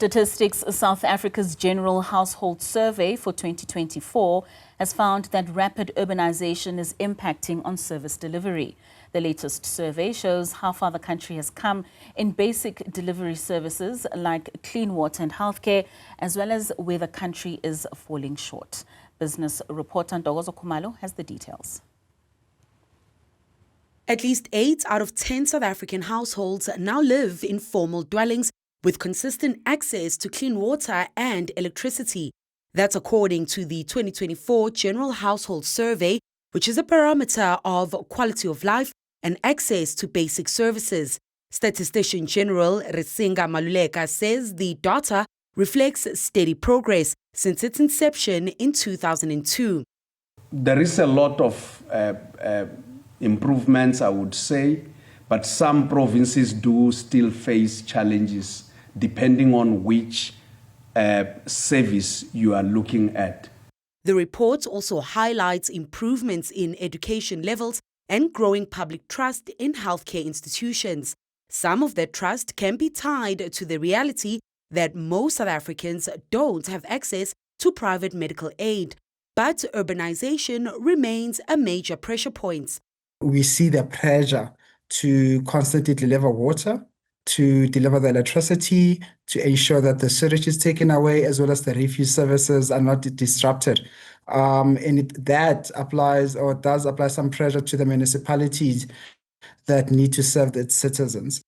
Statistics South Africa's General Household Survey for 2024 has found that rapid urbanization is impacting on service delivery. The latest survey shows how far the country has come in basic delivery services like clean water and healthcare, as well as where the country is falling short. Business reporter Ntokozo Khumalo has the details. At least 8 out of 10 South African households now live in formal dwellings with consistent access to clean water and electricity. That's according to the 2024 General Household Survey, which is a parameter of quality of life and access to basic services. Statistician General Risinga Maluleka says the data reflects steady progress since its inception in 2002. There is a lot of improvements, I would say, but some provinces do still face challenges depending on which service you are looking at. The report also highlights improvements in education levels and growing public trust in healthcare institutions. Some of that trust can be tied to the reality that most South Africans don't have access to private medical aid, but urbanization remains a major pressure point. We see the pressure to constantly deliver water, to deliver the electricity, to ensure that the sewage is taken away, as well as the refuse services are not disrupted. That applies or does apply some pressure to the municipalities that need to serve its citizens.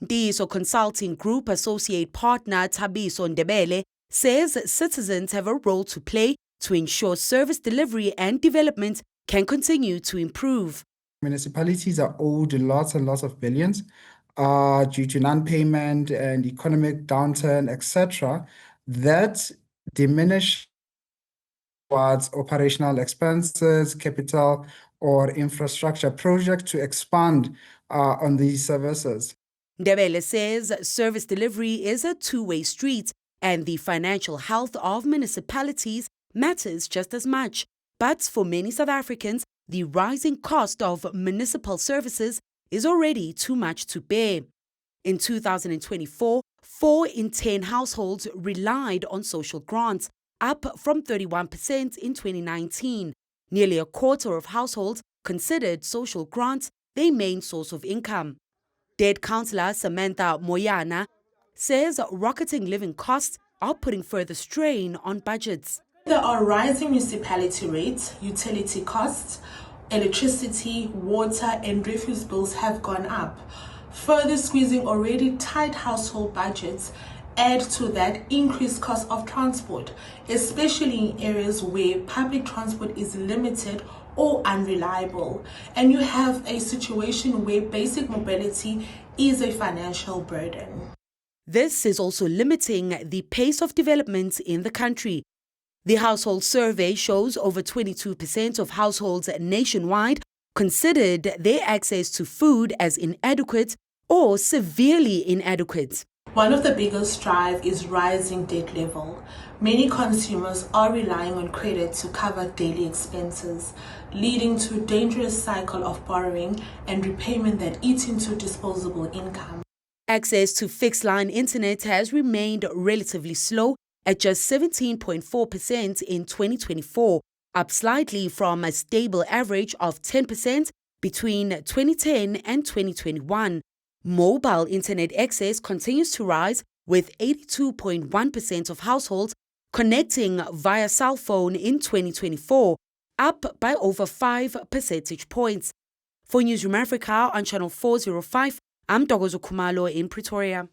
DSO Consulting Group Associate Partner Thabiso Ndebele says citizens have a role to play to ensure service delivery and development can continue to improve. Municipalities are owed lots and lots of billions due to non-payment and economic downturn, etc. That diminish towards operational expenses, capital, or infrastructure projects to expand on these services. Ndebele says service delivery is a two-way street and the financial health of municipalities matters just as much. But for many South Africans, the rising cost of municipal services is already too much to bear. In 2024, 4 in 10 households relied on social grants, up from 31% in 2019. Nearly a quarter of households considered social grants their main source of income. Dead councillor Samantha Moyana says rocketing living costs are putting further strain on budgets. There are rising municipality rates, utility costs, electricity, water and refuse bills have gone up. Further squeezing already tight household budgets add to that increased cost of transport, especially in areas where public transport is limited or unreliable. And you have a situation where basic mobility is a financial burden. This is also limiting the pace of development in the country. The household survey shows over 22% of households nationwide considered their access to food as inadequate or severely inadequate. One of the biggest drive is rising debt level. Many consumers are relying on credit to cover daily expenses, leading to a dangerous cycle of borrowing and repayment that eats into disposable income. Access to fixed-line internet has remained relatively slow at just 17.4% in 2024, up slightly from a stable average of 10% between 2010 and 2021. Mobile internet access continues to rise, with 82.1% of households connecting via cell phone in 2024, up by over 5 percentage points. For Newzroom Afrika on Channel 405, I'm Ntokozo Khumalo in Pretoria.